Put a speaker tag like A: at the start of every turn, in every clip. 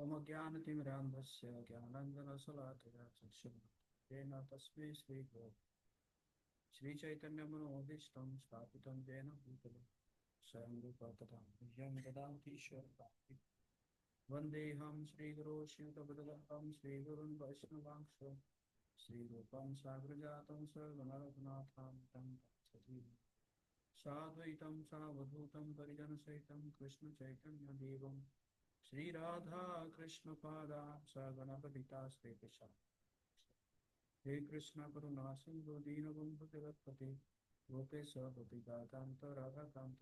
A: मम ज्ञानतिमिरान्धस्य ज्ञानाञ्जनशलाकया चक्षुर्तेन तस्मै श्रीगुरवे श्रीचैतन्यमनोभीष्टं स्थापितं येन भूतले स्वयं रूपा तथा मह्यं ददाति ईश्वरं वन्देऽहं श्रीगुरो श्रीयुतपदकं श्रीगुरुन् वैष्णवांश श्रीरूपं साग्रजातं सर्वनरघुनाथां तं साद्वैतं सावधूतं परिजनसहितं कृष्णचैतन्यदेवं श्रीराधा कृष्णपादा सगणपतिता श्रीकृष्ण हे कृष्ण करुणा सिंधु दीनबंधु जगत्पते गोपेश गोपिकान्त राधाकान्त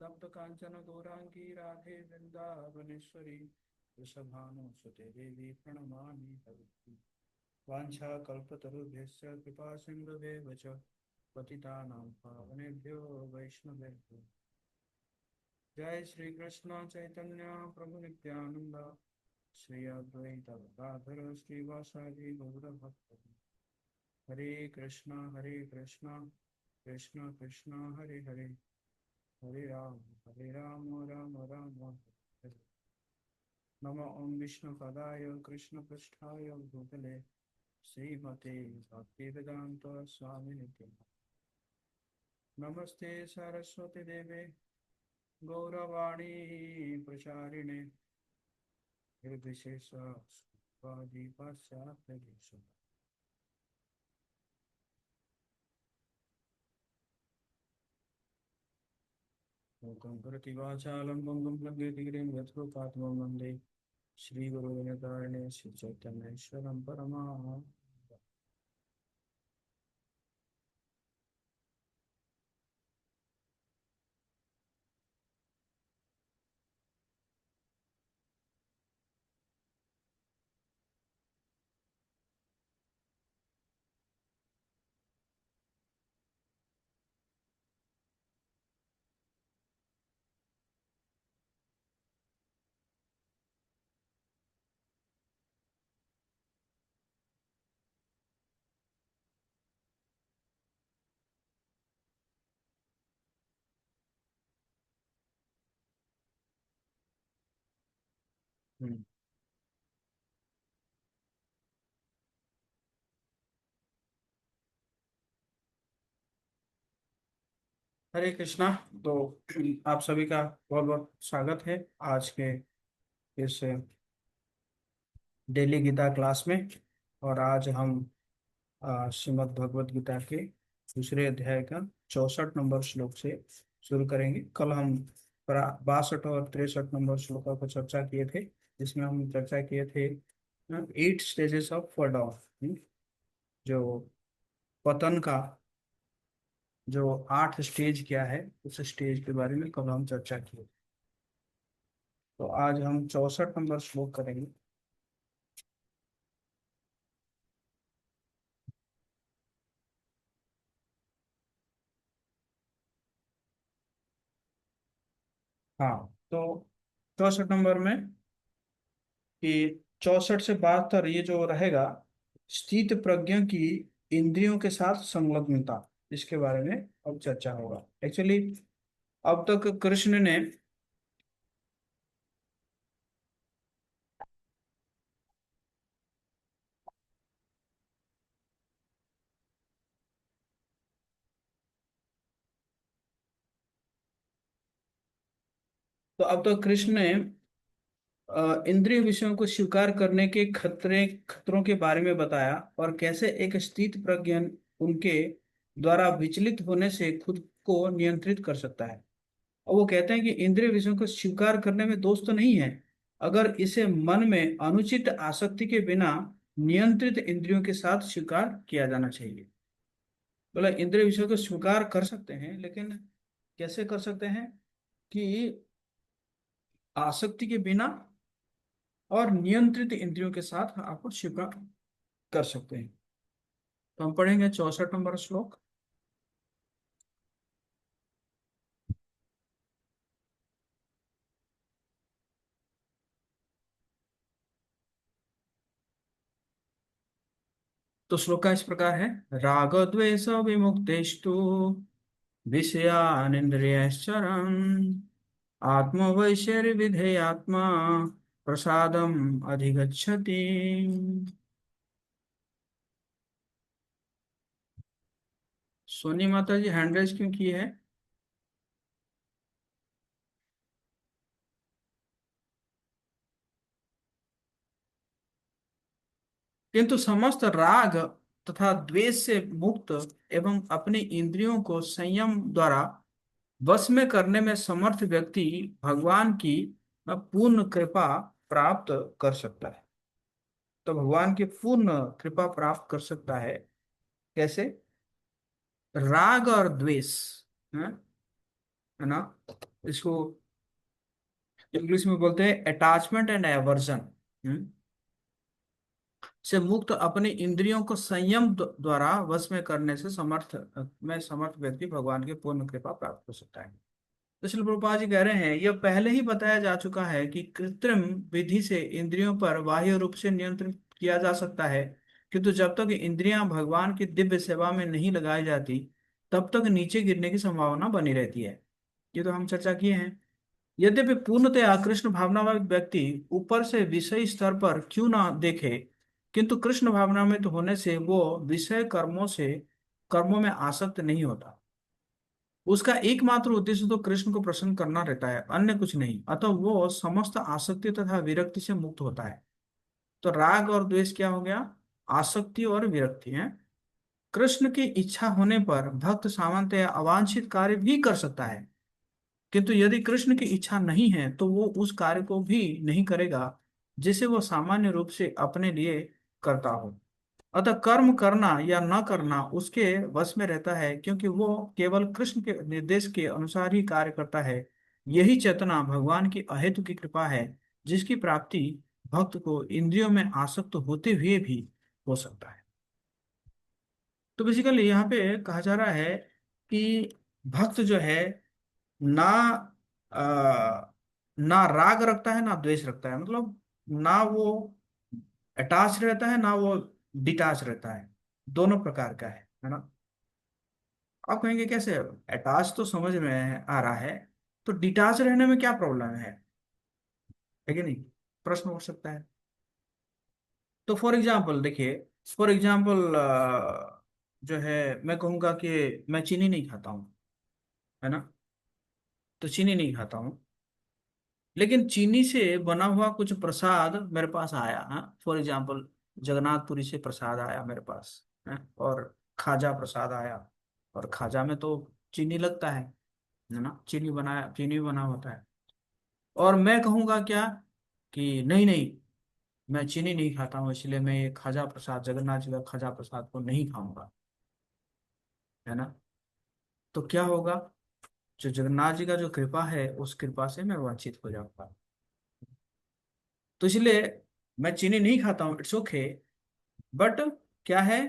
A: तप्त कांचन गौरांगी राधे वृंदावनेश्वरी वृषभानुसुते देवी प्रणमामि हरि वाञ्छा कल्पतरुभ्यश्च कृपा सिन्धुभ्येव च पतितानां पावनेभ्यो वैष्णवेभ्यो जय श्री कृष्ण चैतन्य प्रभु नित्यानंद श्री अद्वैत गदाधर श्रीवासादि गौरभक्त हरे कृष्णा कृष्ण कृष्ण हरे हरे हरे राम राम राम हरे हरे। नमो ओम विष्णुपदाय कृष्ण पृष्ठाय भूतले श्रीमते भक्तिवेदांत स्वामिनिति नमस्ते सरस्वती देवे गौरवाणी प्रचारिणे निर्विशेष पाश्चात्य प्रतिवाचालं बंगं लंघयतिगिरिं यत्कृपात्मं वन्दे श्रीगुरुविनतारिणे श्रीचैतन्येश्वरं परमा। हरे कृष्णा। तो आप सभी का बहुत बहुत स्वागत है आज के इस डेली गीता क्लास में। और आज हम श्रीमद् भगवत गीता के दूसरे अध्याय का 64 नंबर श्लोक से शुरू करेंगे। कल हम 62 और 63 नंबर श्लोकों पर चर्चा किए थे, जिसमें हम चर्चा किए थे 8 स्टेजेस ऑफ फॉल डाउन, जो पतन का जो 8 स्टेज क्या है उस स्टेज के बारे में कल हम चर्चा किए। तो आज हम 64 नंबर श्लोक करेंगे। हाँ, तो 64 नंबर में कि 64 से 72 ये जो रहेगा स्थित प्रज्ञ की इंद्रियों के साथ संलग्नता, इसके बारे में अब चर्चा होगा। एक्चुअली अब तक कृष्ण ने तो अब तक कृष्ण ने इंद्रिय विषयों को स्वीकार करने के खतरों के बारे में बताया, और कैसे एक स्थित प्रज्ञ उनके द्वारा विचलित होने से खुद को नियंत्रित कर सकता है। और वो कहते हैं कि इंद्रिय विषयों को स्वीकार करने में दोष तो नहीं है, अगर इसे मन में अनुचित आसक्ति के बिना नियंत्रित इंद्रियों के साथ स्वीकार किया जाना चाहिए। बोला इंद्रिय विषयों को स्वीकार कर सकते हैं, लेकिन कैसे कर सकते हैं कि आसक्ति के बिना और नियंत्रित इंद्रियों के साथ आप स्वीकार कर सकते हैं। तो हम पढ़ेंगे 64 नंबर श्लोक। तो श्लोक का इस प्रकार है। राग द्वेष विमुक्तेस्तु विषयानिन्द्रियश्चरन् आत्मवैश्वर्यविधेयात्मा प्रसादम अधिगच्छति। सोनी माता जी हैंड रेज क्यों की है? किंतु समस्त राग तथा द्वेष से मुक्त एवं अपनी इंद्रियों को संयम द्वारा वश में करने में समर्थ व्यक्ति भगवान की पूर्ण कृपा प्राप्त कर सकता है। तो भगवान की पूर्ण कृपा प्राप्त कर सकता है कैसे? राग और द्वेष, है है ना, इसको इंग्लिश में बोलते हैं अटैचमेंट एंड एवर्जन, से मुक्त अपनी इंद्रियों को संयम द्वारा वश में करने से समर्थ व्यक्ति भगवान की पूर्ण कृपा प्राप्त कर सकता है। तो श्रील प्रभुपाद जी कह रहे हैं यह पहले ही बताया जा चुका है कि कृत्रिम विधि से इंद्रियों पर बाह्य रूप से नियंत्रित किया जा सकता है, किंतु जब तक इंद्रियां भगवान की दिव्य सेवा में नहीं लगाई जाती तब तक नीचे गिरने की संभावना बनी रहती है। ये तो हम चर्चा किए हैं। यद्यपि पूर्णतः कृष्ण भावनावान व्यक्ति ऊपर से विषय स्तर पर क्यों ना देखे, किंतु कृष्ण भावनामृत होने से वो विषय कर्मों में आसक्त नहीं होता। उसका एकमात्र उद्देश्य तो कृष्ण को प्रसन्न करना रहता है, अन्य कुछ नहीं, अतः वो समस्त आसक्ति तथा विरक्ति से मुक्त होता है। तो राग और द्वेष क्या हो गया? आसक्ति और विरक्ति है। कृष्ण की इच्छा होने पर भक्त सामान्यतः अवांछित कार्य भी कर सकता है, किंतु यदि कृष्ण की इच्छा नहीं है तो वो उस कार्य को भी नहीं करेगा जिसे वो सामान्य रूप से अपने लिए करता हो। अतः कर्म करना या न करना उसके वश में रहता है, क्योंकि वो केवल कृष्ण के निर्देश के अनुसार ही कार्य करता है। यही चेतना भगवान की अहेतु की कृपा है, जिसकी प्राप्ति भक्त को इंद्रियों में आसक्त होते हुए भी हो सकता है। तो बेसिकली यहाँ पे कहा जा रहा है कि भक्त जो है ना ना राग रखता है ना द्वेष रखता है, मतलब ना वो अटैच रहता है ना वो डिटैच रहता है, दोनों प्रकार का है ना। आप कहेंगे कैसे? अटैच तो समझ में आ रहा है, तो डिटैच रहने में क्या प्रॉब्लम है कि नहीं, प्रश्न उठ सकता है। तो फॉर एग्जाम्पल देखिए, फॉर एग्जाम्पल जो है मैं कहूँगा कि मैं चीनी नहीं खाता हूँ, है ना, तो चीनी नहीं खाता हूँ, लेकिन चीनी से बना हुआ कुछ प्रसाद मेरे पास आया, हाँ, फॉर एग्जाम्पल जगन्नाथपुरी से प्रसाद आया मेरे पास, है, और खाजा प्रसाद आया, और खाजा में तो चीनी लगता है ना, चीनी बना होता है। और मैं कहूँगा क्या कि नहीं नहीं, मैं चीनी नहीं खाता हूँ, इसलिए मैं ये खाजा प्रसाद, जगन्नाथ जी का खाजा प्रसाद को नहीं खाऊंगा, है ना। तो क्या होगा? जो जगन्नाथ जी का जो कृपा है उस कृपा से मैं वंचित हो जाऊंगा। तो इसलिए मैं चीनी नहीं खाता हूँ, इट्स ओके। बट क्या है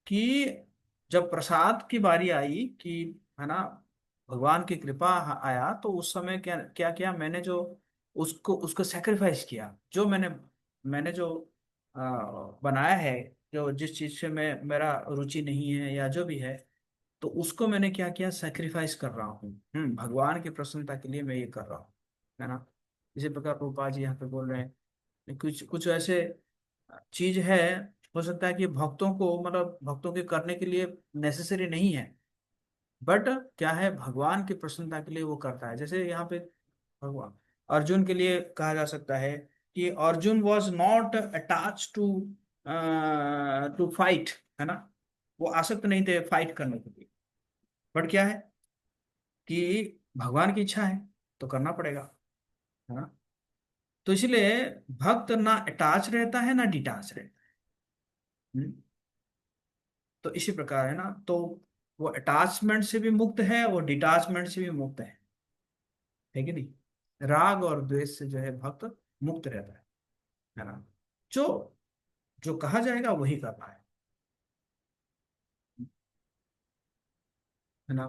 A: कि जब प्रसाद की बारी आई कि, है ना, भगवान की कृपा आया, तो उस समय क्या क्या किया मैंने, जो उसको उसको सेक्रीफाइस किया, जो मैंने जो बनाया है, जो जिस चीज से मैं मेरा रुचि नहीं है या जो भी है, तो उसको मैंने क्या किया, सेक्रीफाइस कर रहा हूँ। भगवान की प्रसन्नता के लिए मैं ये कर रहा हूँ, है ना। इसी प्रकार रूपा जी यहाँ पे बोल रहे हैं कुछ कुछ ऐसे चीज है, हो सकता है कि भक्तों को, मतलब भक्तों के करने के लिए नेसेसरी नहीं है, बट क्या है, भगवान की प्रसन्नता के लिए वो करता है। जैसे यहाँ पे भगवान अर्जुन के लिए कहा जा सकता है कि Arjun was not attach to fight, है ना, वो आसक्त नहीं थे फाइट करने के लिए, बट क्या है कि भगवान की इच्छा है तो करना पड़ेगा, है ना। तो इसलिए भक्त ना अटैच रहता है ना डिटैच रहता है। तो इसी प्रकार है ना, तो वो अटैचमेंट से भी मुक्त है, वो डिटैचमेंट से भी मुक्त है कि नहीं। राग और द्वेष से जो है भक्त मुक्त रहता है ना। जो जो कहा जाएगा वही करना है ना।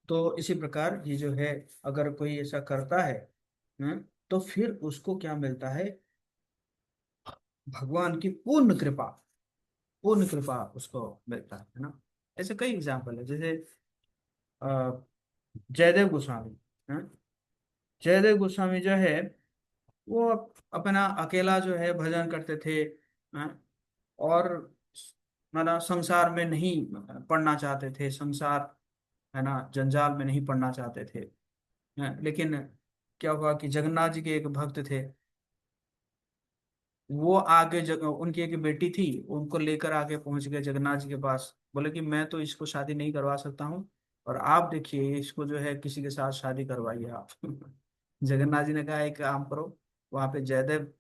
A: तो इसी प्रकार ये जो है, अगर कोई ऐसा करता है, तो फिर उसको क्या मिलता है? भगवान की पूर्ण कृपा उसको मिलता है ना। ऐसे कई एग्जाम्पल है, जैसे अ, जयदेव गोस्वामी, जयदेव गोस्वामी जो है वो अपना अकेला जो है भजन करते थे। हाँ, और मतलब संसार में नहीं पढ़ना चाहते थे, संसार है ना जंजाल में नहीं पढ़ना चाहते थे। हाँ, लेकिन क्या हुआ कि जगन्नाथ जी के एक भक्त थे, वो आगे उनकी एक बेटी थी, उनको लेकर आगे पहुंच गए जगन्नाथ जी के पास, बोले कि मैं तो इसको शादी नहीं करवा सकता हूँ, और आप देखिए इसको जो है किसी के साथ शादी करवाइए आप। जगन्नाथ जी ने कहा एक काम करो, वहां पे जयदेव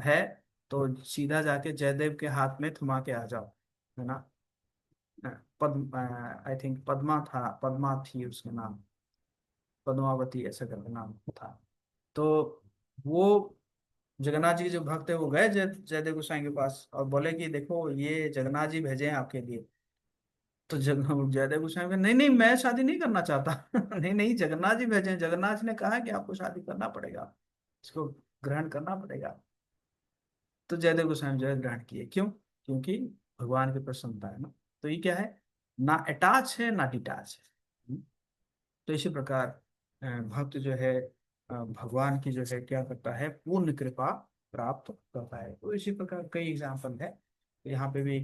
A: है, तो सीधा जाके जयदेव के हाथ में थमा के आ जाओ, है ना। पद्म, आई थिंक पद्मा था, पद्मा थी उसका नाम, पद्मावती ऐसा करके नाम था। तो वो जगन्नाथ जी के जो भक्त है वो गए जयदेव गोसाई के पास और बोले कि देखो ये जगन्नाथ जी भेजे हैं आपके लिए। तो जयदेव गोसाई ने नहीं नहीं मैं शादी नहीं करना चाहता। नहीं नहीं जगन्नाथ जी भेजे हैं, जगन्नाथ जी ने कहा कि आपको शादी करना पड़ेगा, इसको ग्रहण करना पड़ेगा। तो जयदेव गोस्वामी जो है ग्रहण किए, क्यों? क्योंकि भगवान की प्रसन्नता है ना। तो ये क्या है, ना अटैच है ना डिटैच है। तो इसी प्रकार भक्त जो है भगवान की जो है क्या करता है, पूर्ण कृपा प्राप्त करता है। तो इसी प्रकार कई एग्जाम्पल है। तो यहाँ पे भी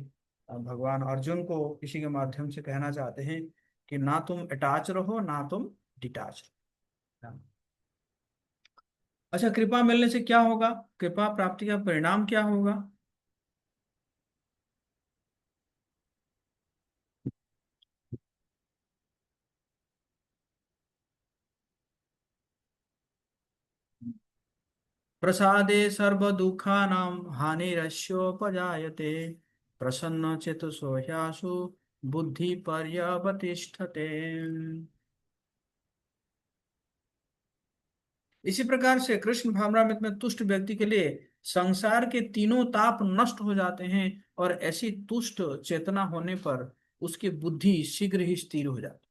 A: भगवान अर्जुन को इसी के माध्यम से कहना चाहते हैं कि ना तुम अटैच रहो ना तुम डिटैच रहो। अच्छा, कृपा मिलने से क्या होगा, कृपा प्राप्ति का परिणाम क्या होगा? प्रसादे सर्वदुःखानां हानिरस्योपजायते, प्रसन्नचेतसो ह्याशु बुद्धिपर्यवतिष्ठते। इसी प्रकार से कृष्ण भावनामृत में तुष्ट व्यक्ति के लिए संसार के तीनों ताप नष्ट हो जाते हैं, और ऐसी तुष्ट चेतना होने पर उसकी बुद्धि शीघ्र ही स्थिर हो जाती।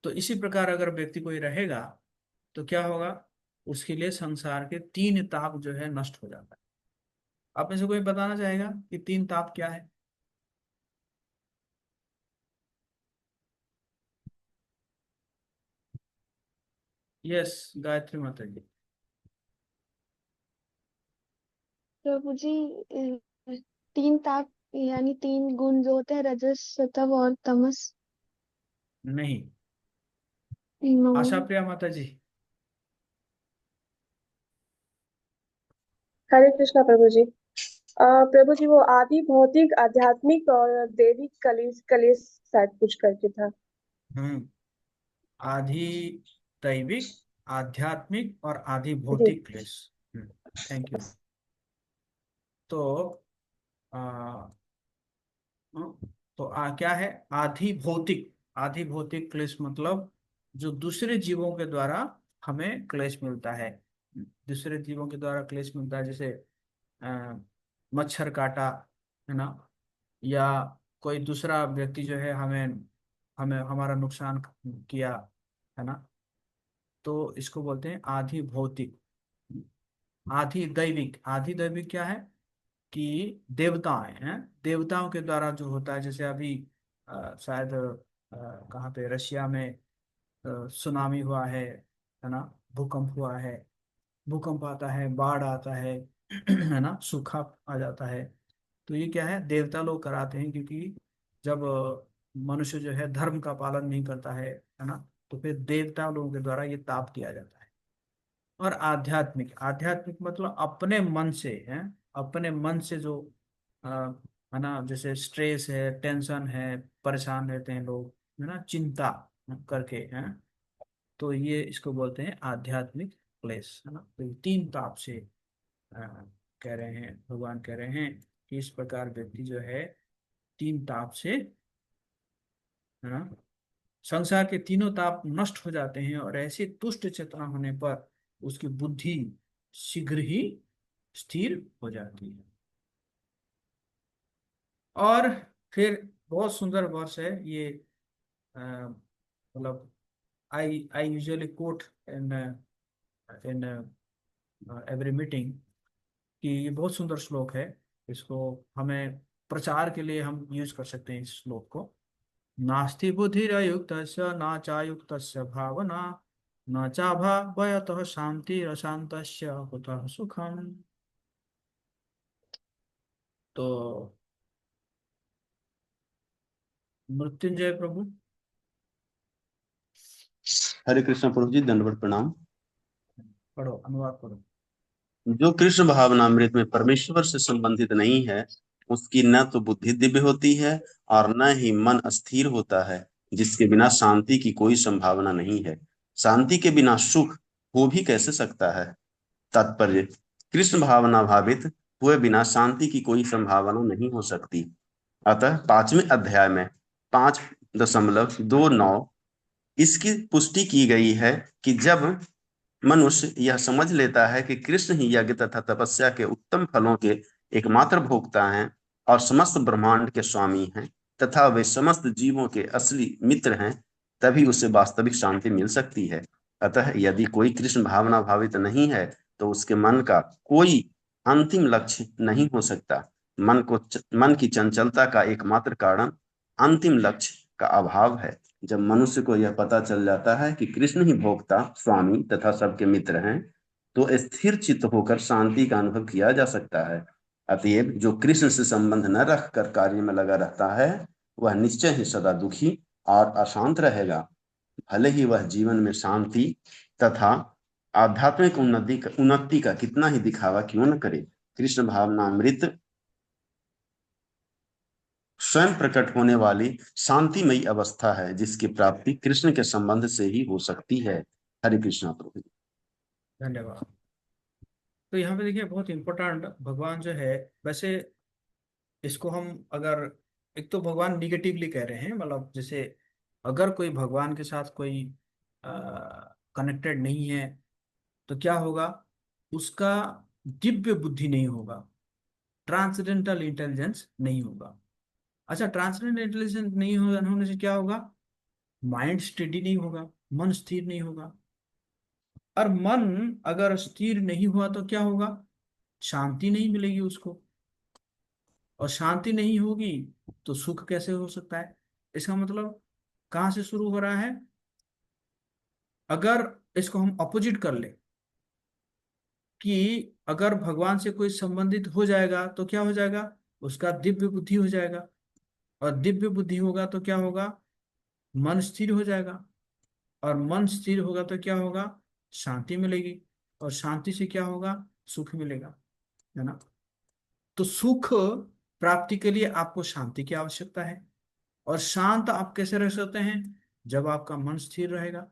A: तो इसी प्रकार अगर व्यक्ति कोई रहेगा तो क्या होगा, उसके लिए संसार के तीन ताप जो है नष्ट हो जाता है। आप में से कोई बताना चाहेगा कि तीन ताप क्या है? यस, गायत्री माता जी।
B: प्रभु जी, तीन ताप यानी तीन गुण जो होते हैं, रजस सत्व और तमस।
A: नहीं,
B: नो।
A: आशा प्रिया माता जी।
C: हरे कृष्णा प्रभु जी। प्रभु जी, वो आदि भौतिक आध्यात्मिक और दैविक कलेश कलेश शायद कुछ करके था।
A: हम्म, आधि दैविक, आध्यात्मिक और आधि
C: जी।
A: भौतिक क्लेश। Thank you. तो आ, तो क्या है आधि भौतिक? आधि भौतिक क्लेश मतलब जो दूसरे जीवों के द्वारा हमें क्लेश मिलता है। दूसरे जीवों के द्वारा क्लेश मिलता है, जैसे अ, मच्छर काटा, है ना, या कोई दूसरा व्यक्ति जो है हमें हमें हमारा नुकसान किया, है ना। तो इसको बोलते हैं आधि भौतिक। आधि दैविक, आधि दैविक क्या है कि देवताएं हैं, देवताओं के द्वारा जो होता है, जैसे अभी शायद कहाँ पे रशिया में सुनामी हुआ है ना, भूकंप हुआ है, भूकंप आता है, बाढ़ आता है ना, सूखा आ जाता है। तो ये क्या है, देवता लोग कराते हैं, क्योंकि जब मनुष्य जो है धर्म का पालन नहीं करता है ना, तो फिर देवता लोगों के द्वारा ये ताप दिया जाता है। और आध्यात्मिक, आध्यात्मिक मतलब अपने मन से है, अपने मन से जो अ, है ना, जैसे स्ट्रेस है, टेंशन है, परेशान रहते हैं लोग, है ना, चिंता करके है, तो ये इसको बोलते हैं आध्यात्मिक क्लेश, है ना। तो ये तीन ताप से कह रहे हैं, भगवान कह रहे हैं कि इस प्रकार व्यक्ति जो है तीन ताप से, है ना, संसार के तीनों ताप नष्ट हो जाते हैं, और ऐसे तुष्ट चेतना होने पर उसकी बुद्धि शीघ्र ही स्थिर हो जाती है। और फिर बहुत सुंदर वर्ष है ये, मतलब I I usually quote in in every meeting, कि ये बहुत सुंदर श्लोक है। इसको हमें प्रचार के लिए हम यूज कर सकते हैं इस श्लोक को। नास्ति बुद्धिरयुक्तस्य न चायुक्तस्य भावना, न चाभा भयतः शांति अशांतस्य कुतः सुखम। तो मृत्युंजय प्रभु।
D: हरे कृष्ण प्रभु जी, दंडवत प्रणाम।
A: पढ़ो, अनुवाद करो।
D: जो कृष्ण भावनामृत में परमेश्वर से संबंधित नहीं है, उसकी न तो बुद्धि दिव्य होती है और न ही मन अस्थिर होता है, जिसके बिना शांति की कोई संभावना नहीं है। शांति के बिना सुख हो भी कैसे सकता है? तात्पर्य: कृष्ण भावना भावित हुए बिना शांति की कोई संभावना नहीं हो सकती। अतः 5वें अध्याय में 5.29 इसकी पुष्टि की गई है कि जब मनुष्य यह समझ लेता है कि कृष्ण ही यज्ञ तथा तपस्या के उत्तम फलों के एकमात्र भोक्ता हैं और समस्त ब्रह्मांड के स्वामी हैं तथा वे समस्त जीवों के असली मित्र हैं, तभी उसे वास्तविक शांति मिल सकती है। अतः यदि कोई कृष्ण भावना भावित नहीं है तो उसके मन का कोई अंतिम लक्ष्य नहीं हो सकता। मन की चंचलता का एकमात्र कारण अंतिम लक्ष्य का अभाव है। जब मनुष्य को यह पता चल जाता है कि कृष्ण ही भोक्ता, स्वामी तथा सबके मित्र हैं, तो स्थिर चित्त होकर शांति का अनुभव किया जा सकता है। अतएव जो कृष्ण से संबंध न रखकर कार्य में लगा रहता है, वह निश्चय ही सदा दुखी और अशांत रहेगा, भले ही वह जीवन में शांति तथा आध्यात्मिक उन्नति का कितना ही दिखावा क्यों न करे। कृष्ण भावनामृत स्वयं प्रकट होने वाली शांतिमयी अवस्था है, जिसकी प्राप्ति कृष्ण के संबंध से ही हो सकती है। हरे कृष्णा प्रभु।
A: धन्यवाद। तो यहाँ पे देखिए, बहुत इंपॉर्टेंट भगवान जो है, वैसे इसको हम अगर, एक तो भगवान निगेटिवली कह रहे हैं, मतलब जैसे अगर कोई भगवान के साथ कोई कनेक्टेड नहीं है तो क्या होगा, उसका दिव्य बुद्धि नहीं होगा, ट्रांसडेंटल इंटेलिजेंस नहीं होगा। अच्छा, ट्रांसडेंटल इंटेलिजेंस नहीं होने से क्या होगा, माइंड स्टेडी नहीं होगा, मन स्थिर नहीं होगा। और मन अगर स्थिर नहीं हुआ तो क्या होगा, शांति नहीं मिलेगी उसको, और शांति नहीं होगी तो सुख कैसे हो सकता है। इसका मतलब कहाँ से शुरू हो रहा है, अगर इसको हम अपोजिट कर ले कि अगर भगवान से कोई संबंधित हो जाएगा तो क्या हो जाएगा, उसका दिव्य बुद्धि हो जाएगा, और दिव्य बुद्धि होगा तो क्या होगा, मन स्थिर हो जाएगा, और मन स्थिर होगा तो क्या होगा, शांति मिलेगी, और शांति से क्या होगा, सुख मिलेगा, है ना। तो सुख प्राप्ति के लिए आपको शांति की आवश्यकता है, और शांत आप कैसे रह सकते हैं, जब आपका मन स्थिर रहेगा।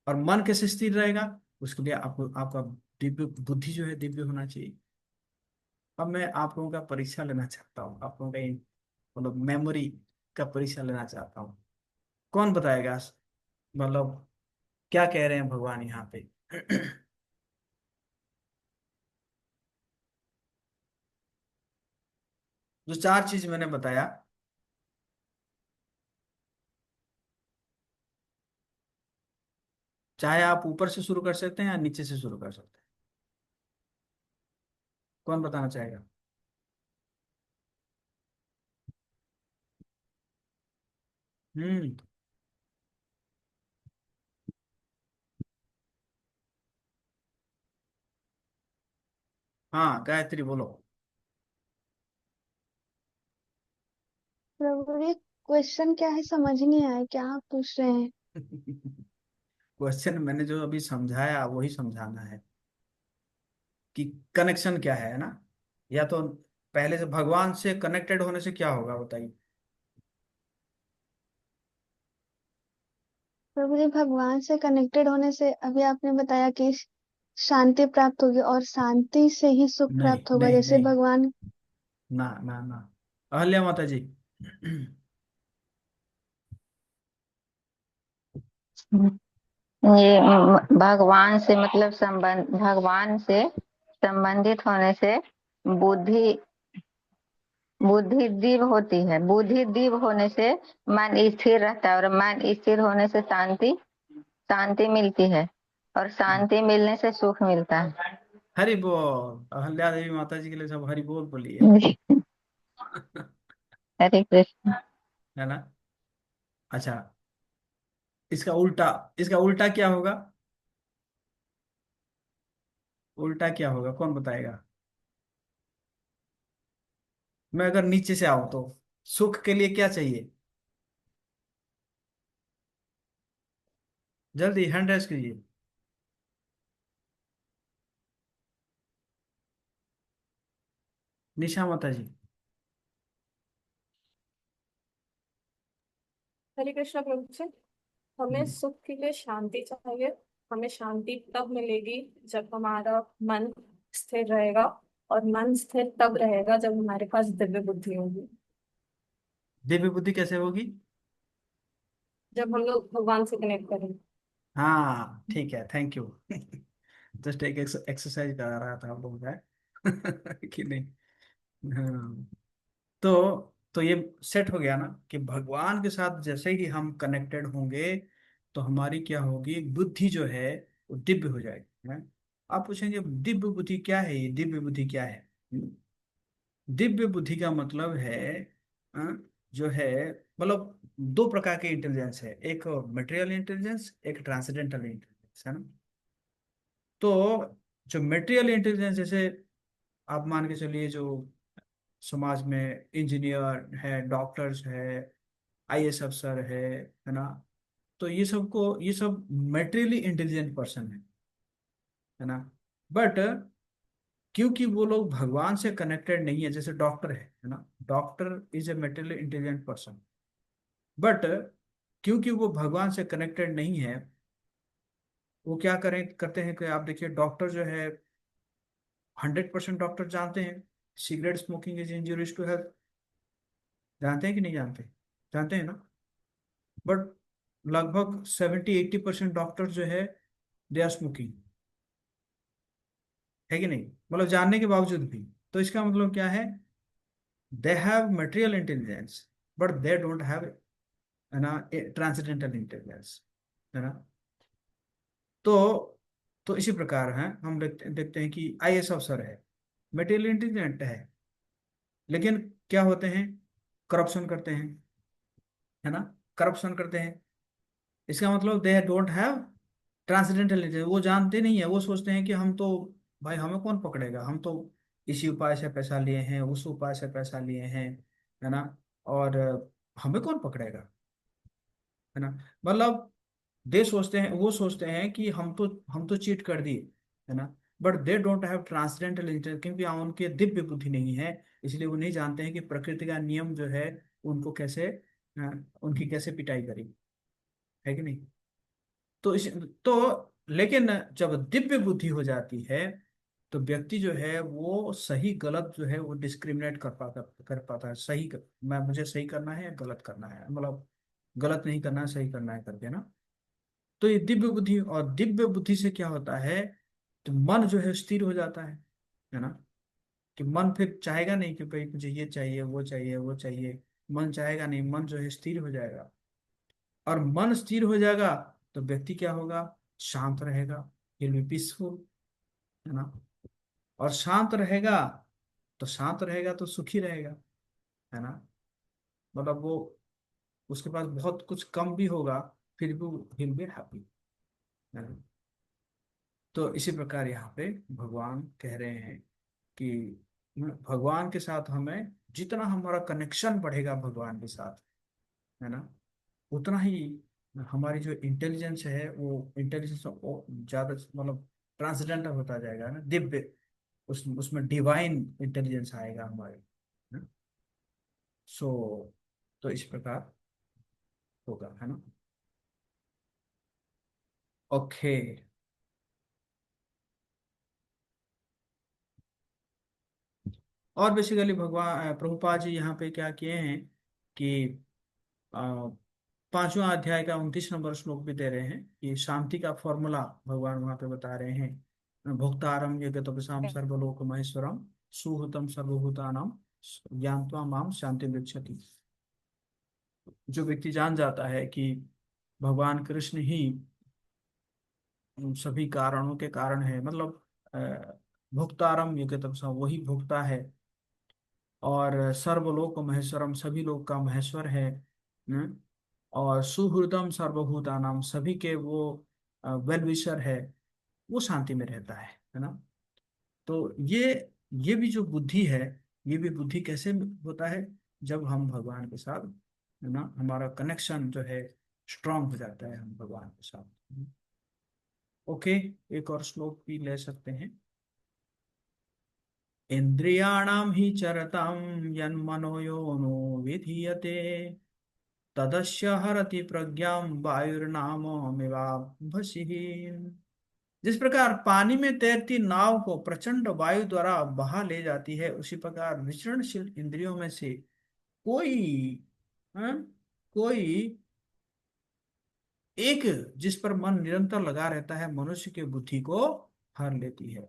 A: और मन कैसे स्थिर रहेगा, उसके लिए आपको आपका दिव्य बुद्धि जो है दिव्य होना चाहिए। अब मैं आप लोगों का परीक्षा लेना चाहता हूँ, आप लोगों का मतलब मेमोरी का परीक्षा लेना चाहता हूँ। कौन बताएगा, मतलब क्या कह रहे हैं भगवान यहाँ पे। जो चार चीज मैंने बताया, चाहे आप ऊपर से शुरू कर सकते हैं या नीचे से शुरू कर सकते हैं, कौन बताना चाहेगा। हम्म। हाँ, गायत्री बोलो।
B: प्रभु ये क्वेश्चन क्या है, समझ नहीं आया, क्या आप पूछ रहे हैं?
A: क्वेश्चन मैंने जो अभी समझाया वही समझाना है कि कनेक्शन क्या है ना। या तो पहले से भगवान से कनेक्टेड होने से क्या होगा बताइए।
B: प्रभु जी भगवान से कनेक्टेड होने से अभी आपने बताया कि शांति प्राप्त होगी, और शांति से ही सुख
A: नहीं
B: प्राप्त होगा,
A: नहीं
B: जैसे
A: नहीं,
B: भगवान।
A: ना ना ना, अहल्या माता जी।
E: ये भगवान से मतलब भगवान से संबंधित होने से बुद्धि बुद्धि दिव्य होती है। बुद्धि दिव्य होने से मन स्थिर रहता है, और मन स्थिर होने से शांति शांति मिलती है, और शांति मिलने से सुख मिलता है।
A: हरि बोल, अहल्या देवी माता जी के लिए सब हरि बोल बोलिए।
E: हरे कृष्ण।
A: है ना। अच्छा, इसका उल्टा, इसका उल्टा क्या होगा। उल्टा क्या होगा, कौन बताएगा? मैं अगर नीचे से आऊं तो सुख के लिए क्या चाहिए? जल्दी हैंड रेस कीजिए। निशा माता जी।
F: हरे कृष्णा प्रभु जी। हमें सुख के लिए शांति चाहिए। हमें शांति तब मिलेगी जब हमारा मन स्थिर रहेगा, और मन स्थिर तब रहेगा जब हमारे पास दिव्य बुद्धि होगी।
A: दिव्य बुद्धि कैसे होगी?
F: जब हम लोग भगवान से कनेक्ट करेंगे।
A: हाँ ठीक है, थैंक यू। जस्ट एक एक्सरसाइज करा रहा था आप लोग का कि नहीं? हाँ। तो ये सेट हो गया ना कि भगवान के साथ जैसे ही हम कनेक्टेड होंगे तो हमारी क्या होगी, बुद्धि जो है वो दिव्य हो जाएगी, है? आप पूछेंगे दिव्य बुद्धि क्या है, ये दिव्य बुद्धि क्या है? दिव्य बुद्धि का मतलब है अ, जो है, मतलब दो प्रकार के इंटेलिजेंस है, एक मटेरियल इंटेलिजेंस, एक ट्रांसेंडेंटल इंटेलिजेंस, है ना? तो जो मटेरियल इंटेलिजेंस, जैसे आप मान के चलिए जो समाज में इंजीनियर है, डॉक्टर्स है, आईएएस अफसर है ना? तो ये सब मेटेरियली इंटेलिजेंट पर्सन है ना? बट क्योंकि वो लोग भगवान से कनेक्टेड नहीं है, जैसे डॉक्टर है ना? Doctor is a materially intelligent person, but क्योंकि वो भगवान से कनेक्टेड नहीं है, वो क्या करें करते हैं कि आप देखिए डॉक्टर जो है, 100% डॉक्टर जानते हैं cigarette smoking is injurious to health. जानते हैं कि नहीं जानते? जानते हैं ना? बट लगभग 70-80% डॉक्टर जो है दे आर स्मोकिंग, है कि नहीं? मतलब जानने के बावजूद भी। तो इसका मतलब क्या है? They have material intelligence but they don't have, है ना, ट्रांसेंडेंटल इंटेलिजेंस, है ना? तो इसी प्रकार है, हम देखते हैं कि आईएएस अफसर है, मटेरियल इंटेलिजेंट है, लेकिन क्या होते हैं, करप्शन करते हैं, है ना? करप्शन करते हैं। इसका मतलब they don't have transcendental intelligence, वो जानते नहीं है, वो सोचते हैं कि हम तो, भाई हमें कौन पकड़ेगा, हम तो इसी उपाय से पैसा लिए हैं, उस उपाय से पैसा लिए हैं, है ना? और हमें कौन पकड़ेगा, है ना? मतलब दे सोचते हैं, वो सोचते हैं कि हम तो चीट कर दिए, है ना? But they don't have transcendental intelligence, क्योंकि उनके दिव्य बुद्धि नहीं है, इसलिए वो नहीं जानते हैं कि प्रकृति का नियम जो है उनको कैसे, उनकी कैसे पिटाई करी, है कि नहीं? तो इस तो लेकिन जब दिव्य बुद्धि हो जाती है तो व्यक्ति जो है वो सही गलत जो है वो डिस्क्रिमिनेट कर पाता है, मैं, मुझे सही करना है या गलत करना है, मतलब गलत नहीं करना है, सही करना है करके ना। तो ये दिव्य बुद्धि, और दिव्य बुद्धि से क्या होता है, तो मन जो है स्थिर हो जाता है ना? कि मन फिर चाहेगा नहीं कि भाई मुझे ये चाहिए वो चाहिए वो चाहिए, मन चाहेगा नहीं, मन जो है स्थिर हो जाएगा। और मन स्थिर हो जाएगा तो व्यक्ति क्या होगा, शांत रहेगा, विल बी पीसफुल, है ना? और शांत रहेगा तो सुखी रहेगा, है ना? मतलब वो, उसके पास बहुत कुछ कम भी होगा, फिर भी विल बी हैप्पी, है ना? तो इसी प्रकार यहाँ पे भगवान कह रहे हैं कि भगवान के साथ हमें, जितना हमारा कनेक्शन बढ़ेगा भगवान के साथ, है ना, उतना ही हमारी जो इंटेलिजेंस है वो इंटेलिजेंस ज्यादा, मतलब ट्रांसडेंटल होता जाएगा ना, दिव्य, उसमें डिवाइन इंटेलिजेंस आएगा हमारे, है? सो तो इस प्रकार होगा, है ना? ओके। और बेसिकली भगवान प्रभुपाद जी यहाँ पे क्या किए हैं कि अ, 5वां अध्याय का 29 नंबर श्लोक भी दे रहे हैं कि शांति का फॉर्मूला भगवान वहां पे बता रहे हैं। भोक्तारम यज्ञतपसाम सर्वलोक महेश्वरम सुहृतम सर्वभूतानाम ज्ञात्वा माम शांति गच्छति। जो व्यक्ति जान जाता है कि भगवान कृष्ण ही उन सभी कारणों के कारण है, मतलब भोक्तारम यज्ञतपसाम, वही भोक्ता है, और सर्वलोक महेश्वरम, सभी लोग का महेश्वर है, न? और सुहृदम सर्वभूतानाम, सभी के वो वेल विशर है, वो शांति में रहता है ना? तो ये भी जो बुद्धि है, ये भी बुद्धि कैसे होता है, जब हम भगवान के साथ, है ना, हमारा कनेक्शन जो है स्ट्रांग हो जाता है हम भगवान के साथ। ओके, एक और श्लोक भी ले सकते हैं। इंद्रियाणाम ही चरताम यन्मनो योनो विधीयते तदस्य हरति प्रज्ञाम वायुर्नाममिवाम्भसीः। जिस प्रकार पानी में तैरती नाव को प्रचंड वायु द्वारा बहा ले जाती है, उसी प्रकार विचरणशील इंद्रियों में से कोई, हाँ, कोई एक जिस पर मन निरंतर लगा रहता है, मनुष्य की बुद्धि को हर लेती है।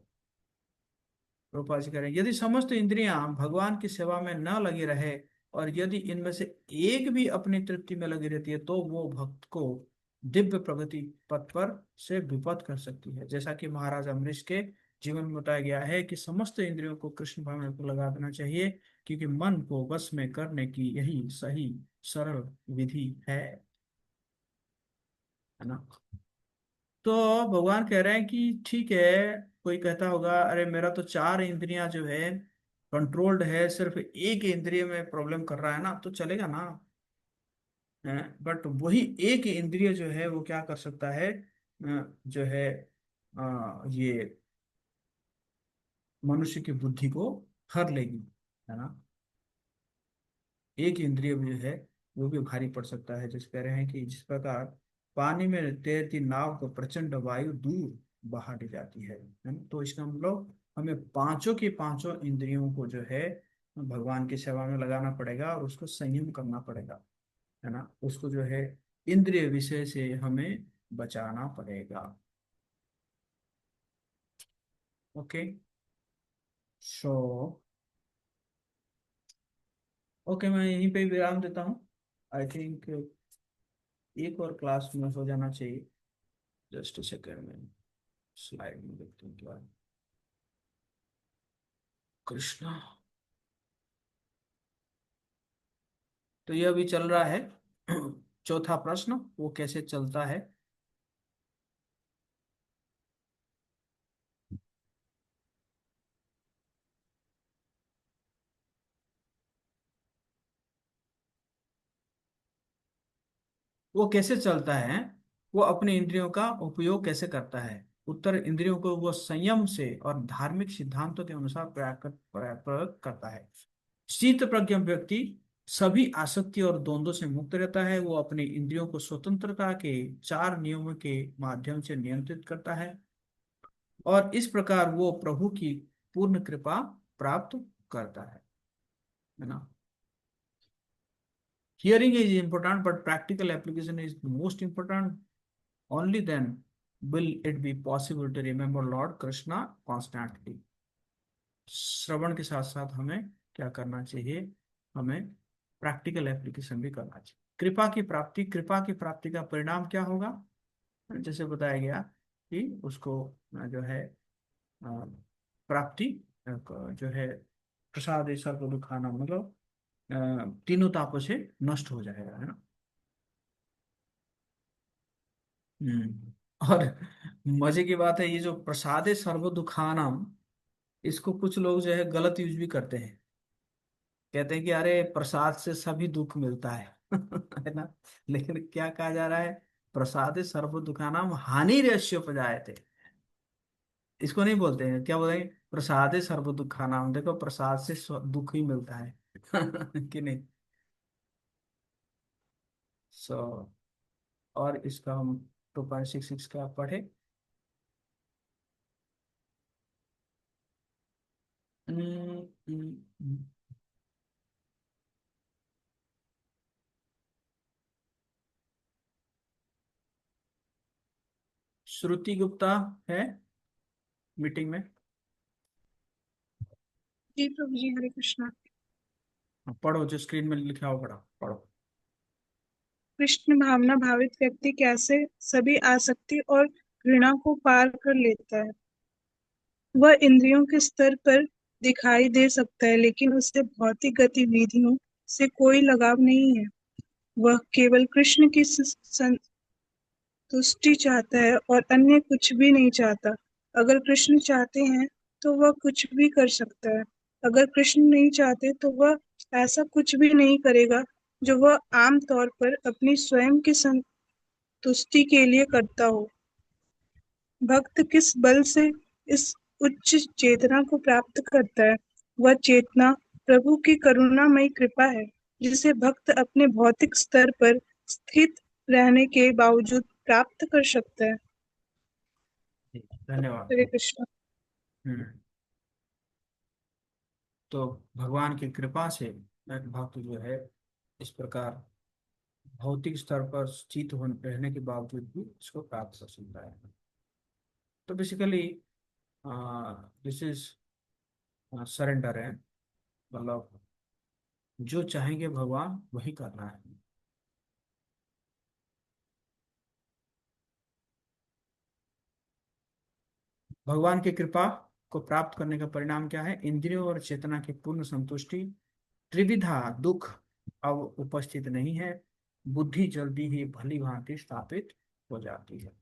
A: रूपा जी कह रहे हैं, यदि समस्त इंद्रियां भगवान की सेवा में न लगी रहे और यदि इनमें से एक भी अपनी तृप्ति में लगी रहती है, तो वो भक्त को दिव्य प्रगति पथ पर से विपथ कर सकती है। जैसा कि महाराज अमरीश के जीवन में बताया गया है कि समस्त इंद्रियों को कृष्ण भाव में लगा देना चाहिए, क्योंकि मन को वश में करने की यही सही सरल विधि है ना। तो भगवान कह रहे हैं कि ठीक है, कोई कहता होगा अरे मेरा तो चार इंद्रियां जो है कंट्रोल्ड है, सिर्फ एक इंद्रिय में प्रॉब्लम कर रहा है ना, तो चलेगा ना। बट वही एक इंद्रिय जो है वो क्या कर सकता है, जो है ये मनुष्य की बुद्धि को हर लेगी, है ना। एक इंद्रिय जो है वो भी भारी पड़ सकता है। जिस कह रहे हैं कि जिस प्रकार पानी में तैरती नाव को प्रचंड वायु दूर बहा ले जाती है ना? तो इसका मतलब हमें पांचों की पांचों इंद्रियों को जो है भगवान की सेवा में लगाना पड़ेगा और उसको संयम करना पड़ेगा, है ना। उसको जो है इंद्रिय विषय से हमें बचाना पड़ेगा। ओके, सो ओके, मैं यहीं पे विराम देता हूँ। आई थिंक एक और क्लास में हो जाना चाहिए। जस्ट सेकेंड में स्लाइड में देखते हैं क्या है। कृष्णा, तो ये अभी चल रहा है चौथा प्रश्न, वो कैसे चलता है। वो कैसे चलता है, वो अपने इंद्रियों का उपयोग कैसे करता है। उत्तर, इंद्रियों को वो संयम से और धार्मिक सिद्धांतों के अनुसार प्रयोग करता है। शीत प्रज्ञ व्यक्ति सभी आसक्ति और द्वंद्व से मुक्त रहता है। वो अपनी इंद्रियों को स्वतंत्रता के चार नियमों के माध्यम से नियंत्रित करता है और इस प्रकार वो प्रभु की पूर्ण कृपा प्राप्त करता है ना। Hearing is important, but practical application is most important. Only then will it be possible to remember Lord Krishna constantly. श्रवण के साथ साथ हमें क्या करना चाहिए, हमें प्रैक्टिकल एप्लीकेशन भी करना चाहिए। कृपा की प्राप्ति का परिणाम क्या होगा, जैसे बताया गया कि उसको जो है प्राप्ति जो है प्रसाद ऐसा को खाना, मतलब तीनों तापों से नष्ट हो जाएगा, है ना। और मजे की बात है, ये जो प्रसादे सर्व दुखानाम, इसको कुछ लोग जो है गलत यूज भी करते हैं। कहते हैं कि अरे प्रसाद से सभी दुख मिलता है है ना। लेकिन क्या कहा जा रहा है, प्रसादे सर्व दुखानाम हानि रेश्यो थे। इसको नहीं बोलते हैं, क्या बोलते हैं, प्रसादे सर्व दुखानाम। देखो प्रसाद से दुख ही मिलता है कि नहीं। सो और इसका हम 2.66 का पढ़े। हम्म, हम्म, हम्म। श्रुति गुप्ता है मीटिंग में।
G: जी प्रभु जी, हरे कृष्णा।
A: पढ़ो, जो स्क्रीन में लिखा हो पढ़ो पढ़ो।
G: कृष्ण भावना भावित व्यक्ति कैसे सभी आसक्ति और घृणा को पार कर लेता है। वह इंद्रियों के स्तर पर दिखाई दे सकता है, लेकिन उसे भौतिक गतिविधियों से कोई लगाव नहीं है। वह केवल कृष्ण की संतुष्टि चाहता है और अन्य कुछ भी नहीं चाहता। अगर कृष्ण चाहते हैं तो वह कुछ भी कर सकता है। अगर कृष्ण नहीं चाहते तो वह ऐसा कुछ भी नहीं करेगा जो वह आम तौर पर अपनी स्वयं की संतुष्टि के लिए करता हो। भक्त किस बल से इस उच्च चेतना को प्राप्त करता है? वह चेतना प्रभु की करुणामयी कृपा है, जिसे भक्त अपने भौतिक स्तर पर स्थित रहने के बावजूद प्राप्त कर सकता है।
A: धन्यवाद।
G: हरे कृष्ण।
A: हम्म। तो भगवान की कृपा से एक भक्त जो है इस प्रकार भौतिक स्तर पर स्थित होने रहने के बावजूद भी इसको प्राप्त कर सकता है। तो बेसिकली दिस इज सरेंडर है, मतलब जो चाहेंगे भगवान वही करना है। भगवान की कृपा को प्राप्त करने का परिणाम क्या है? इंद्रियों और चेतना की पूर्ण संतुष्टि, त्रिविधा दुख अब उपस्थित नहीं है, बुद्धि जल्दी ही भली भांति स्थापित हो जाती है।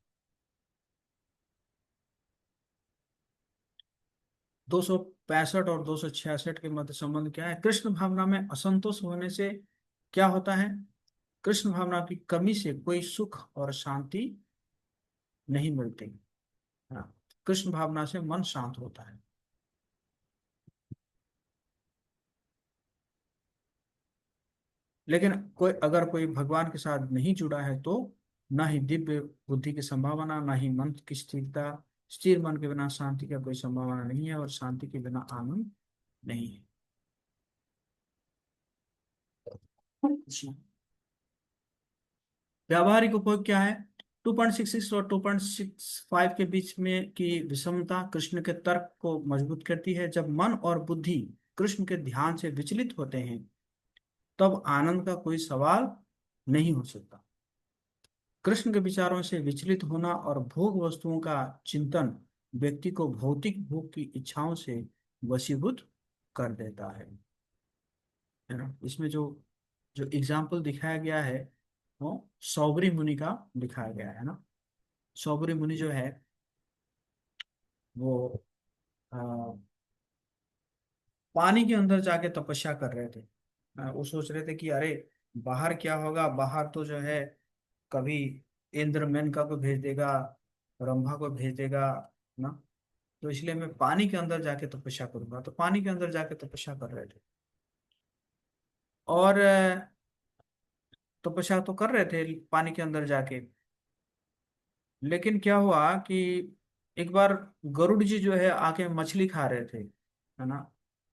A: 265 और 266 के मध्य संबंध क्या है? कृष्ण भावना में असंतोष होने से क्या होता है? कृष्ण भावना की कमी से कोई सुख और शांति नहीं मिलती। हाँ, कृष्ण भावना से मन शांत होता है। लेकिन अगर कोई भगवान के साथ नहीं जुड़ा है तो ना ही दिव्य बुद्धि की संभावना, ना ही मन की स्थिरता। स्थिर मन के बिना शांति का कोई संभावना नहीं है, और शांति के बिना आनंद नहीं है। व्यावहारिक उपयोग क्या है? 2.66 और 2.65 के बीच में की विषमता कृष्ण के तर्क को मजबूत करती है। जब मन और बुद्धि कृष्ण के ध्यान से विचलित होते हैं तब आनंद का कोई सवाल नहीं हो सकता। कृष्ण के विचारों से विचलित होना और भोग वस्तुओं का चिंतन व्यक्ति को भौतिक भोग की इच्छाओं से वशीभूत कर देता है ना। इसमें जो जो एग्जाम्पल दिखाया गया है वो सौबरी मुनि का दिखाया गया है ना। सौबरी मुनि जो है वो आ, पानी के अंदर जाके तपस्या कर रहे थे। वो सोच रहे थे कि अरे बाहर क्या होगा, बाहर तो जो है कभी इंद्र मेनका को भेज देगा, ब्रह्मा को भेज देगा ना। तो इसलिए मैं पानी के अंदर जाके तपस्या करूंगा। तो पानी के अंदर जाके तपस्या कर रहे थे, और तपस्या तो कर रहे थे पानी के अंदर जाके। लेकिन क्या हुआ कि एक बार गरुड़ जी जो है आके मछली खा रहे थे, है ना।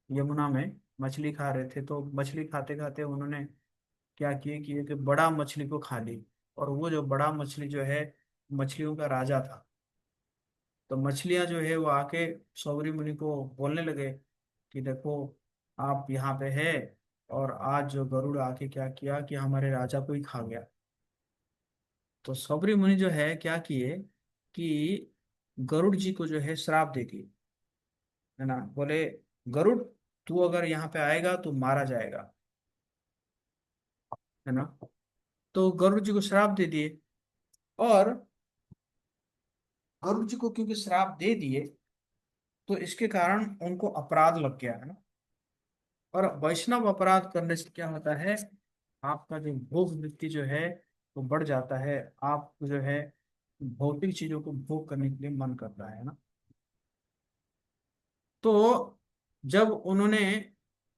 A: यमुना में मछली खा रहे थे, तो मछली खाते खाते उन्होंने क्या किए कि एक बड़ा मछली को खा ली। और वो जो बड़ा मछली जो है मछलियों का राजा था। तो मछलियां जो है वो आके सौरी मुनि को बोलने लगे कि देखो आप यहाँ पे है, और आज जो गरुड़ आके क्या किया कि हमारे राजा को ही खा गया। तो सौरी मुनि जो है क्या किए कि गरुड़ जी को जो है श्राप दे दिए, है ना। बोले गरुड़ तू अगर यहाँ पे आएगा तो मारा जाएगा, है ना। तो गरुड़ जी को श्राप दे दिए, और गरुड़ जी को क्योंकि श्राप दे दिए तो इसके कारण उनको अपराध लग गया, है ना। और वैष्णव अपराध करने से क्या होता है? आपका जो भोग वृत्ति जो है वो बढ़ जाता है। आप जो है भौतिक चीजों को भोग करने के लिए मन करता है ना। तो जब उन्होंने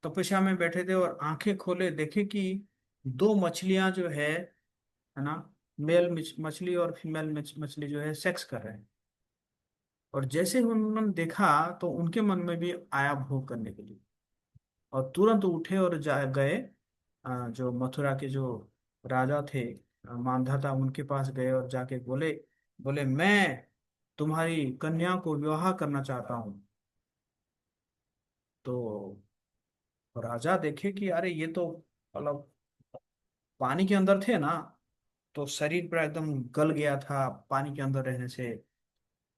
A: तपस्या में बैठे थे और आंखें खोले, देखे कि दो मछलियां जो है ना, मेल मछली और फीमेल मछली जो है सेक्स कर रहे हैं। और जैसे ही उन्होंने देखा तो उनके मन में भी आया भोग करने के लिए, और तुरंत उठे और जा गए। जो मथुरा के जो राजा थे, मांधाता, उनके पास गए और जाके बोले, बोले मैं तुम्हारी कन्या को विवाह करना चाहता हूँ। तो राजा देखे कि अरे ये तो मतलब पानी के अंदर थे ना, तो शरीर पूरा एकदम गल गया था पानी के अंदर रहने से।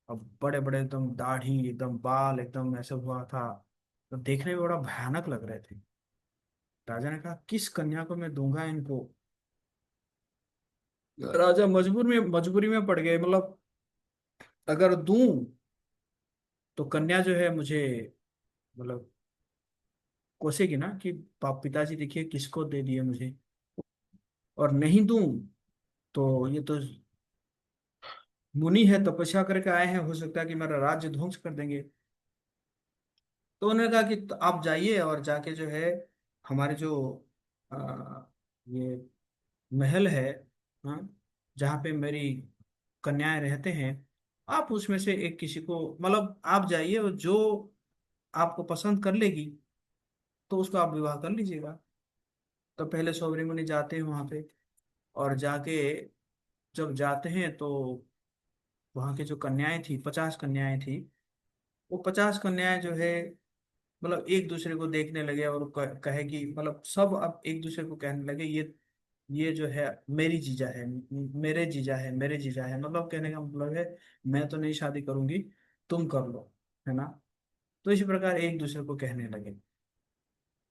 A: अब बड़े बड़े एकदम दाढ़ी, एकदम बाल एकदम ऐसे हुआ था, तो देखने में बड़ा भयानक लग रहे थे। राजा ने कहा किस कन्या को मैं दूंगा इनको। राजा मजबूरी में पड़ गए, मतलब अगर दूं तो कन्या जो है मुझे मतलब कोसेगी ना कि पिताजी देखिए किसको दे दिए मुझे, और नहीं दूं तो ये तो मुनि है, तपस्या करके आए हैं, हो सकता है कि मेरा राज्य ध्वंस कर देंगे। तो उन्होंने कहा कि तो आप जाइए और जाके जो है हमारे जो ये महल है, हाँ, जहाँ पे मेरी कन्याएं रहते हैं, आप उसमें से एक किसी को मतलब आप जाइए और जो आपको पसंद कर लेगी तो उसको आप विवाह कर लीजिएगा। तो पहले सौवरी मुनि जाते हैं वहां पे, और जाके जब जाते हैं तो वहां की जो कन्याएं थी, 50 कन्याएं थी, वो 50 कन्याएं जो है मतलब एक दूसरे को देखने लगे और कहे कि मतलब सब अब एक दूसरे को कहने लगे ये जो है मेरी जीजा है, मेरे जीजा है, मेरे जीजा है, मतलब कहने का मतलब है मैं तो नहीं शादी करूंगी, तुम कर लो, है ना। तो इसी प्रकार एक दूसरे को कहने लगे,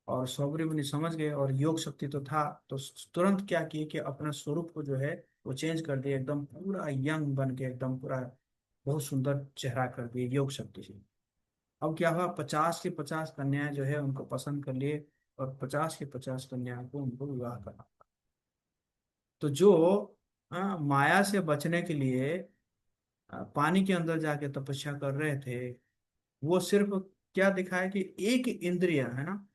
A: और सौगरी मुनि समझ गए, और योग शक्ति तो था, तो तुरंत क्या किए कि अपना स्वरूप को जो है वो चेंज कर दिया, एकदम पूरा यंग बन के एकदम पूरा बहुत सुंदर चेहरा कर दिए योग शक्ति से। अब क्या हुआ, 50 की 50 कन्याएं जो है उनको पसंद कर लिए, और 50 की 50 कन्याओं को उनको विवाह करना। तो जो माया से बचने के लिए पानी के अंदर जाके तपस्या कर रहे थे, वो सिर्फ क्या दिखाया कि एक इंद्रिय है ना,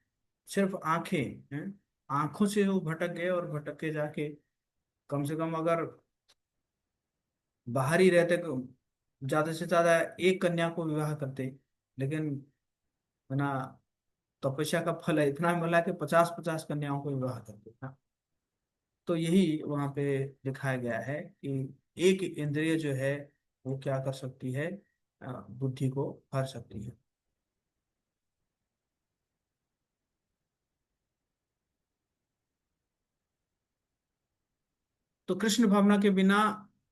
A: सिर्फ आंखें हैं, आंखों से वो भटक गए, और भटक के जाके कम से कम अगर बाहर ही रहते तो ज्यादा से ज्यादा एक कन्या को विवाह करते, लेकिन है ना तपस्या का फल है इतना मिला कि 50 50 कन्याओं को विवाह करते ना। तो यही वहां पे दिखाया गया है कि एक इंद्रिय जो है वो क्या कर सकती है, बुद्धि को हर सकती है। तो कृष्ण भावना के बिना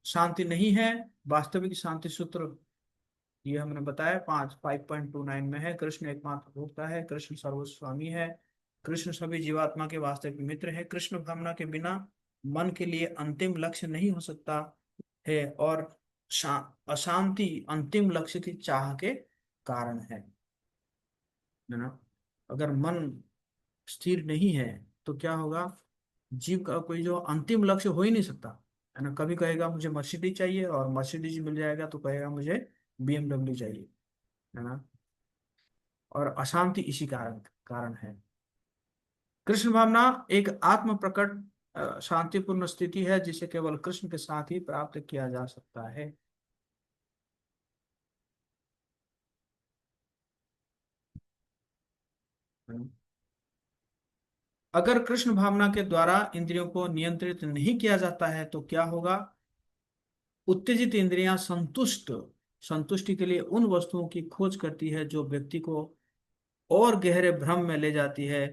A: शांति नहीं है। वास्तविक शांति सूत्र ये हमने बताया 5.29 में है। कृष्ण एकमात्र भोक्ता है, कृष्ण सर्वस्वामी है, कृष्ण सभी जीवात्मा के वास्तविक मित्र है। कृष्ण भावना के बिना मन के लिए अंतिम लक्ष्य नहीं हो सकता है, और अशांति अंतिम लक्ष्य की चाह के कारण है ना। अगर मन स्थिर नहीं है तो क्या होगा, जीव का कोई जो अंतिम लक्ष्य हो ही नहीं सकता, है ना। कभी कहेगा मुझे मर्सिडीज चाहिए, और मर्सिडीज मिल जाएगा तो कहेगा मुझे BMW चाहिए, है ना। और अशांति इसी कारण कारण है। कृष्ण भावना एक आत्म प्रकट शांतिपूर्ण स्थिति है, जिसे केवल कृष्ण के साथ ही प्राप्त किया जा सकता है। अगर कृष्ण भावना के द्वारा इंद्रियों को नियंत्रित नहीं किया जाता है तो क्या होगा, उत्तेजित इंद्रियां संतुष्टि के लिए उन वस्तुओं की खोज करती है जो व्यक्ति को और गहरे भ्रम में ले जाती है।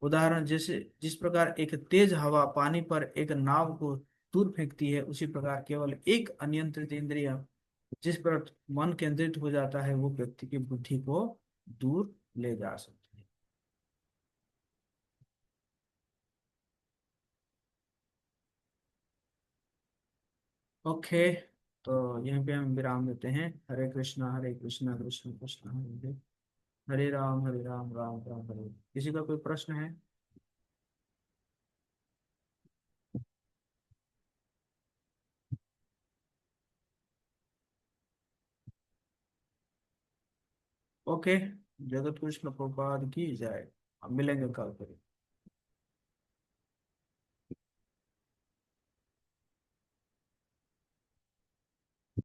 A: उदाहरण जैसे जिस प्रकार एक तेज हवा पानी पर एक नाव को दूर फेंकती है, उसी प्रकार केवल एक अनियंत्रित इंद्रिय जिस पर मन केंद्रित हो जाता है वो व्यक्ति की बुद्धि को दूर ले जा सकती है। ओके, तो यहीं पे हम विराम देते हैं। हरे कृष्णा कृष्ण कृष्ण हरे हरे, हरे राम राम राम हरे। किसी का कोई प्रश्न है? ओके, जगत कृष्ण प्रभुपाद की जय। अब मिलेंगे कल फिर।